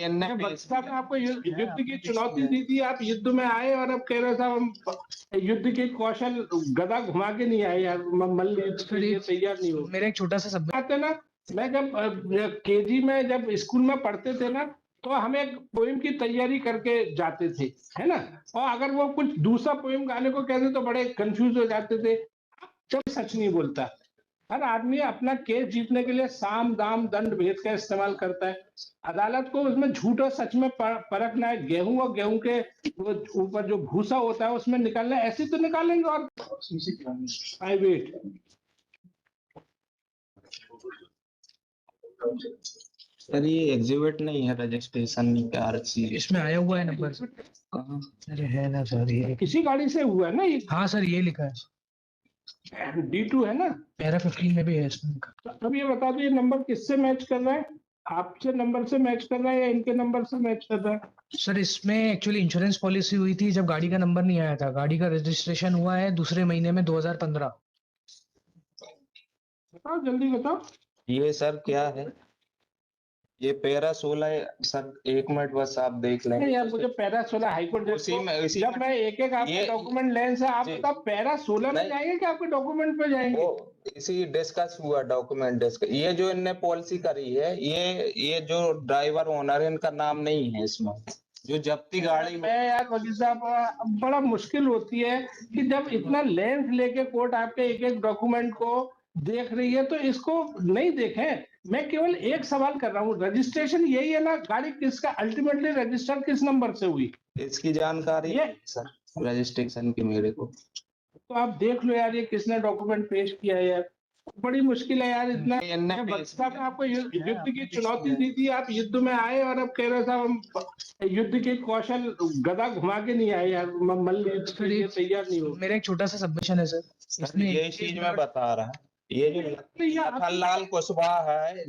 साहब ने आपको युद्ध की चुनौती दी थी, आप युद्ध में आए और अब कह रहे साहब हम युद्ध के कौशल गदा घुमा के नहीं आए यार, मल्ल युद्ध के लिए तैयार नहीं हो। मेरा एक छोटा सा सब आते ना, मैं जब केजी में जब स्कूल में पढ़ते थे ना, तो हम एक पोएम की तैयारी करके जाते थे, है ना। और अगर वो कुछ दूसरा पोएम गाने को कहते तो बड़े कंफ्यूज हो जाते थे। जब सच नहीं बोलता, हर आदमी अपना केस जीतने के लिए साम दाम दंड भेद का इस्तेमाल करता है। अदालत को उसमें झूठ और सच में परखना है। गेहूं और गेहूं के वो ऊपर जो भूसा होता है उसमें निकालना है, ऐसे तो निकालेंगे। और आई वेट, सर ये एग्जिबिट नहीं है, रजिस्ट्रेशन का आरसी इसमें आया हुआ है नंबर। कहाँ? अरे है ना सर, ये किसी गाड़ी से हुआ है ना ये? हाँ सर, ये लिखा है D2 है ना, पैरा 15 में भी है इसमें। तो अब ये बता दो, ये नंबर किससे मैच कर रहा है? आपसे नंबर से मैच कर रहा है या इनके नंबर से मैच कर रहा है? सर इसमें एक्चुअली इंश्योरेंस पॉलिसी हुई थी जब गाड़ी का नंबर नहीं आया था। गाड़ी का रजिस्ट्रेशन हुआ है दूसरे महीने में 2015। बताओ जल्दी बताओ। ये सर क्या है? ये पैरा 16 सर, एक मिनट बस आप देख लें। यार मुझे पैरा 16 हाईकोर्ट जब मैं एक एक आपके डॉक्यूमेंट लेने से आप बताओ पैरा 16 में जाएंगे कि आपके डॉक्यूमेंट पे जाएंगे? वो इसी डिस्कस हुआ, डॉक्यूमेंट डिस्कस। ये जो इनने पॉलिसी करी है, ये जो ड्राइवर ओनर है इनका नाम नहीं है इसमें। जो जब्ती गाड़ी में यार वकील साहब, बड़ा मुश्किल होती है कि जब इतना लेंथ लेके कोर्ट आपके एक एक डॉक्यूमेंट को देख रही है तो इसको नहीं देखें। मैं केवल एक सवाल कर रहा हूँ, रजिस्ट्रेशन यही है ना? गाड़ी किसका अल्टीमेटली रजिस्टर किस नंबर से हुई, इसकी जानकारी ये सर रजिस्ट्रेशन की मेरे को। तो आप देख लो यार, ये किसने डॉक्यूमेंट पेश किया है यार। बड़ी मुश्किल है यार। इतना साहब ने आपको युद्ध की चुनौती दी थी, आप युद्ध में आए और अब कह रहे साहब हम युद्ध के कौशल गदा घुमा के नहीं आए यार, मल्ल युद्ध के लिए तैयार नहीं हो। मेरा एक छोटा सा सबमिशन है सर, इसमें ये चीज मैं बता रहा है। ये जो लखनलाल कुशवाहा है,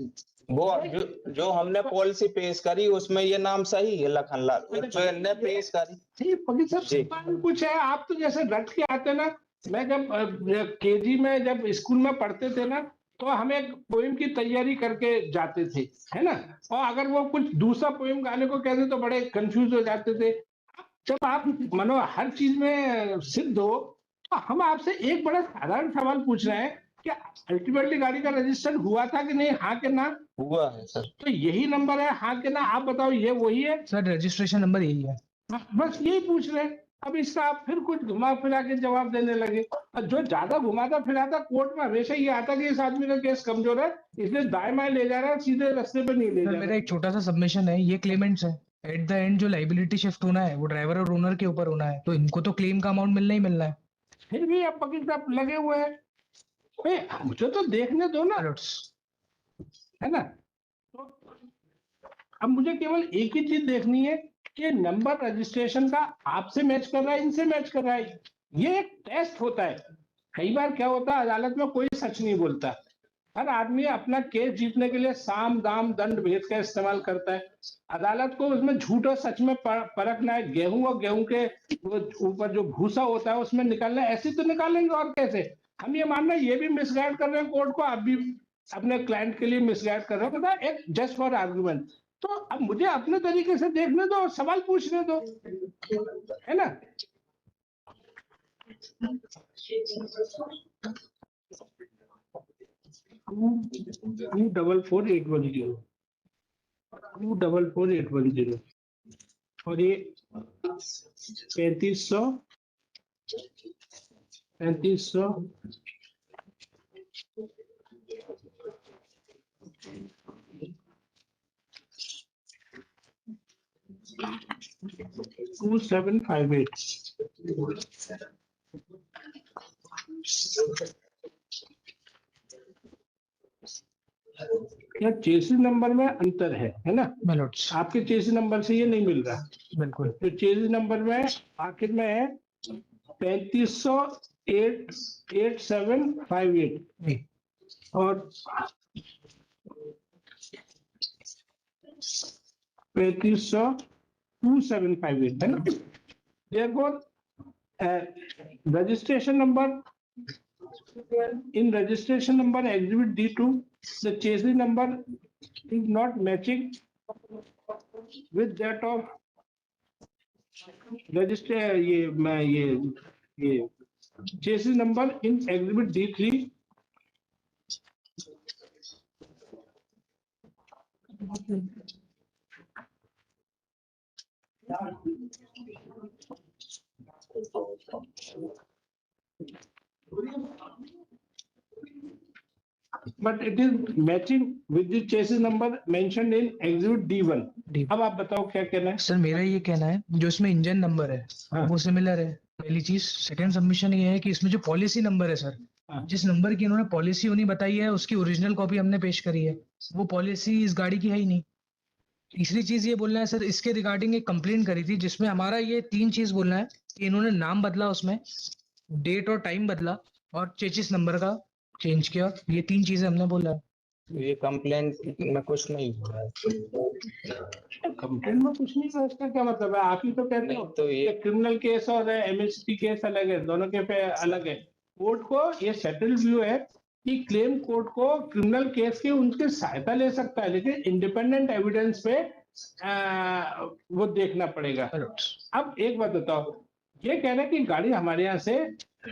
वो जो हमने पॉलिसी पेश करी उसमें ये नाम सही है लखनलाल, जो इनने पेश करी। वकील साहब कुछ है, आप तो जैसे रट के आते ना। मैं जब केजी में जब स्कूल में पढ़ते थे ना, तो हम एक पोएम की तैयारी करके जाते थे, है ना। और अगर वो कुछ दूसरा पोएम गाने को कहते तो बड़े कंफ्यूज हो जाते थे। जब आप मानो हर चीज में सिद्ध हो, तो हम आपसे एक बड़ा साधारण सवाल पूछ रहे हैं कि अल्टीमेटली गाड़ी का रजिस्टर हुआ था कि नहीं, हाँ कि ना? हुआ है सर। तो यही नंबर है, हाँ कि ना? आप बताओ, ये वही है? सर रजिस्ट्रेशन नंबर यही है। बस यही पूछ रहे हैं। अब इसका आप फिर कुछ घुमा फिरा के जवाब देने लगे। और जो ज्यादा घुमाता फिराता कोर्ट में हमेशा ये आता कि इस आदमी का केस कमजोर है, इसलिए दाएं बाएं ले जा रहा है, सीधे रास्ते पे नहीं ले जा रहा। मेरा एक छोटा सा सबमिशन है, ये क्लेमेंट्स है। एट द एंड जो लाइबिलिटी शिफ्ट होना है वो ड्राइवर और ओनर के ऊपर होना है, तो इनको तो क्लेम का अमाउंट मिलना ही मिलना है। फिर भी अब वकील साहब लगे हुए हैं। मुझे तो देखने दो ना, है ना। तो अब मुझे केवल एक ही चीज देखनी है कि नंबर रजिस्ट्रेशन का आपसे मैच कर रहा है, इनसे मैच कर रहा है। ये एक टेस्ट होता है। कई बार क्या होता है, अदालत में कोई सच नहीं बोलता। हर आदमी अपना केस जीतने के लिए साम दाम दंड भेद का इस्तेमाल करता है। अदालत को उसमें झूठ और सच में परखना है। गेहूं और गेहूं के वो ऊपर जो भूसा होता है उसमें निकालना है, ऐसे तो निकालेंगे। और कैसे? हम ये मान रहे हैं ये भी मिसगाइड कर रहे हैं कोर्ट को, आप भी अपने क्लाइंट के लिए मिसगाइड कर रहे हो। पता है, एक जस्ट फॉर आर्गुमेंट। तो अब मुझे अपने तरीके से देखने दो, सवाल पूछने दो, है ना। टू 44810 244 और ये 3500 2758। क्या चेसिस नंबर में अंतर है ना? आपके चेसिस नंबर से ये नहीं मिल रहा। बिल्कुल। तो चेसिस नंबर में आखिर में है 3500-8758 और 3500-2758 है ना। Therefore, registration number in registration number exhibit D2, the chassis number is not matching with that of register ये chassis number in exhibit D3 but it is matching with the chassis number mentioned in exhibit D1. D- अब आप बताओ क्या कहना है? Sir मेरा ये कहना है जो इसमें इंजन नंबर है हाँ। वो सिमिलर है, पहली चीज। सेकंड सबमिशन ये है कि इसमें जो पॉलिसी नंबर है सर, हाँ। जिस नंबर की इन्होंने पॉलिसी होनी बताई है उसकी ओरिजिनल कॉपी हमने पेश करी है, वो पॉलिसी इस गाड़ी की है ही नहीं। तीसरी चीज ये बोलना है सर, इसके रिगार्डिंग एक कंप्लेंट करी थी जिसमें हमारा ये तीन चीज बोलना है कि इन्होंने नाम बदला, उसमें डेट और टाइम बदला और चेचिस नंबर का चेंज किया। ये तीन चीजें हमने बोला है। ये कंप्लेंट में कुछ नहीं हो रहा है। कंप्लेंट में कुछ नहीं है, इसका क्या मतलब है? आप ही तो कहते नहीं हो तो ये क्रिमिनल केस और एमएसटी केस अलग है, दोनों के पे अलग है। कोर्ट को ये सेटल्ड व्यू है कि क्लेम कोर्ट को क्रिमिनल केस की उनकी सहायता ले सकता है, लेकिन इंडिपेंडेंट एविडेंस पे वो देखना पड़ेगा। अब एक बात बताओ, ये कह रहे हैं कि गाड़ी हमारे यहाँ से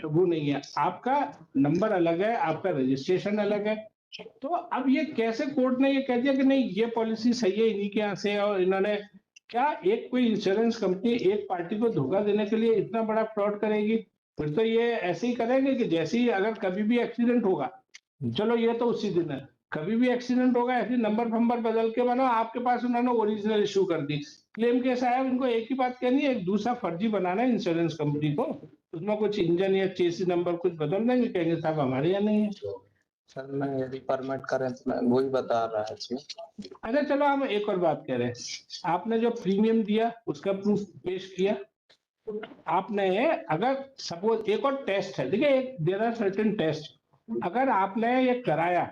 वो नहीं है, आपका नंबर अलग है, आपका रजिस्ट्रेशन अलग है, तो अब ये कैसे कोर्ट ने ये कह दिया कि नहीं ये पॉलिसी सही है इन्हीं के यहाँ से? और इन्होंने क्या एक कोई इंश्योरेंस कंपनी एक पार्टी को धोखा देने के लिए इतना बड़ा फ्रॉड करेगी? फिर तो ये ऐसे ही करेंगे कि जैसे ही अगर कभी भी एक्सीडेंट होगा, चलो ये तो उसी दिन है, कभी भी एक्सीडेंट होगा ऐसे नंबर फंबर बदल के बना आपके पास उन्होंने ओरिजिनल इशू कर दी, क्लेम केस आया, उनको एक ही बात कहनी है, एक दूसरा फर्जी बनाना है इंश्योरेंस कंपनी को, उसमें कुछ इंजन या चेसी नंबर कुछ बदल देंगे, कहेंगे साहब हमारे यहाँ नहीं है। सर मैं यदि परमिट करें तो मैं वही बता रहा है इसमें। अच्छा चलो हम एक और बात कह रहे हैं, आपने जो प्रीमियम दिया उसका प्रूफ पेश किया आपने। अगर सपोज एक और टेस्ट है, देखिए एक देयर आर सर्टेन टेस्ट, अगर आपने ये कराया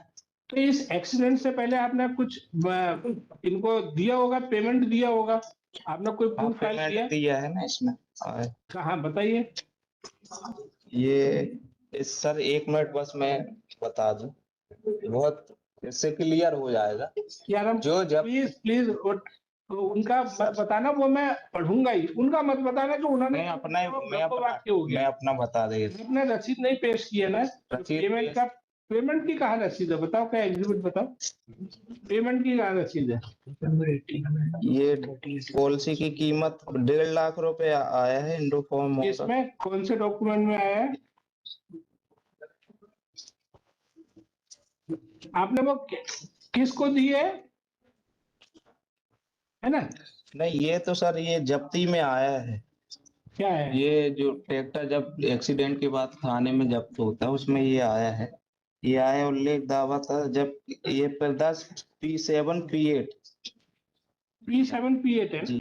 तो इस एक्सीडेंट से पहले आपने कुछ इनको दिया होगा, पेमेंट दिया होगा, आपने कोई प्रूफ फाइल किया? दिया है ना इसमें। कहाँ बताइए? ये इस सर 1 मिनट बस मैं बता दूं, बहुत इससे क्लियर हो जाएगा। यार हम जो जब प्लीज प्लीज उनका मत बताना, वो मैं पढ़ूंगा ही, उनका मत बताना कि उन्होंने मैं अपना बता दे। अपने रसीद नहीं पेश किया ना, पेमेंट का, पेमेंट की कहाँ रसीद है बताओ? क्या एग्जीबिट बताओ, पेमेंट की कहाँ रसीद है? ये पॉलिसी की कीमत 1.5 लाख रुपए आया है इंडोफॉर्म। इसमें कौन से डॉक्यूमेंट में आया है? आपने वो किसको दी है ना? नहीं ये तो सर ये जब्ती में आया है। क्या है ये जो ट्रैक्टर जब एक्सीडेंट के बाद थाने में जब्त होता है उसमें ये आया है। ये आया उल्लेख दावा था जब ये पर 10 P7 P8 P7 P8 है जी,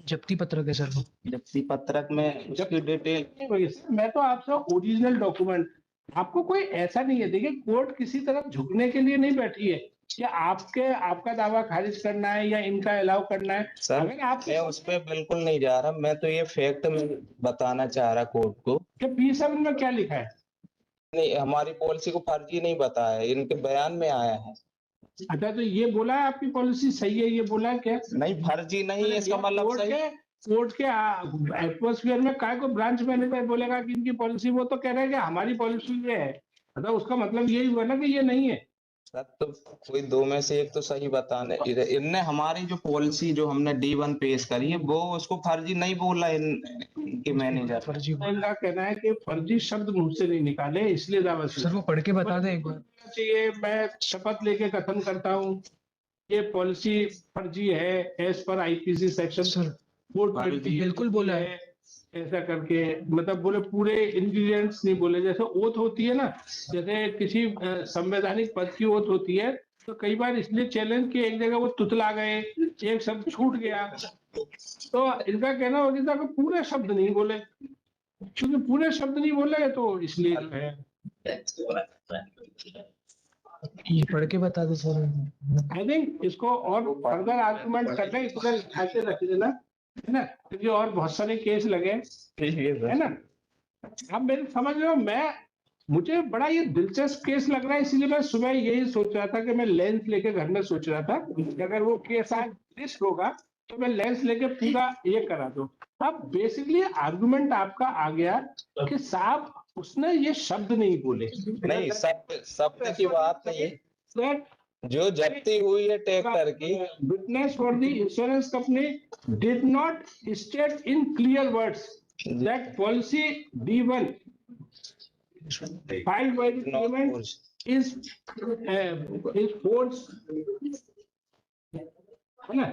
जब्ती पत्रक है सर वो। जब्ती पत्रक में उसकी डिटेल। मैं तो आपसे ओरिजिनल डॉक्यूमेंट, आपको कोई ऐसा नहीं है, देखिए कोर्ट किसी तरफ झुकने के लिए नहीं बैठी है कि आपका दावा खारिज करना है या इनका अलाउ करना है। सर अगर आप मैं उस पर बिल्कुल नहीं जा रहा, मैं तो ये फैक्ट में बताना चाह रहा कोर्ट को कि P7 में क्या लिखा है। नहीं हमारी पॉलिसी को फर्जी नहीं बताया, इनके बयान में आया है। अच्छा तो ये बोला है आपकी पॉलिसी सही है, ये बोला है क्या? नहीं फर्जी नहीं है इसका मतलब सही। कोर्ट के एटमॉस्फेयर में काय को ब्रांच मैनेजर बोलेगा कि इनकी पॉलिसी, वो तो कह रहा है कि हमारी पॉलिसी ये है, मतलब उसका मतलब यही हुआ ना कि ये नहीं है। सर तो कोई दो में से एक तो सही बताने, इनने हमारी जो पॉलिसी जो हमने D1 पेश करी है वो उसको फर्जी नहीं बोला इनके मैनेजर। फर्जी इनका कहना है कि फर्जी शब्द मुंह से नहीं निकाले, इसलिए दावा सर वो पढ़ के बता दें एक बार। चाहिए। मैं शपथ लेके कथन करता हूँ ये पॉलिसी फर्जी है as per IPC section sir 420 बिल्कुल बोला है। ऐसा करके, मतलब बोले पूरे इंग्रेडिएंट्स नहीं बोले, जैसे ओथ होती है ना, जैसे किसी संवैधानिक पद की ओथ होती है, तो कई बार इसलिए चैलेंज कि एक जगह वो तुतला गए, एक शब्द छूट गया, तो इनका कहना होता था कि पूरे शब्द नहीं बोले, क्योंकि पूरे शब्द नहीं बोले तो इसलिए जो है। ये पढ़ के बता दे सर। आई थिंक इसको और फर्दर आर्गुमेंट करके इसको ऐसे रख देना है ना, क्योंकि और बहुत सारे केस लगे है ना। अब मेरे समझ रहे हो, मैं मुझे बड़ा ये दिलचस्प केस लग रहा है, इसीलिए मैं सुबह यही सोच रहा था कि मैं लेंस लेके घर में सोच रहा था कि अगर वो केस आज लिस्ट होगा तो मैं लेंस लेके पूरा ये करा दूं। अब बेसिकली आर्गुमेंट आपका आ गया कि साहब उसने ये शब्द नहीं बोले। नहीं, शब्द की बात नहीं, That जो जब्ती हुई है ट्रैक्टर की, witness for the insurance company did not state in clear words that policy D1 filed by the not claimant forged. is forged, है ना?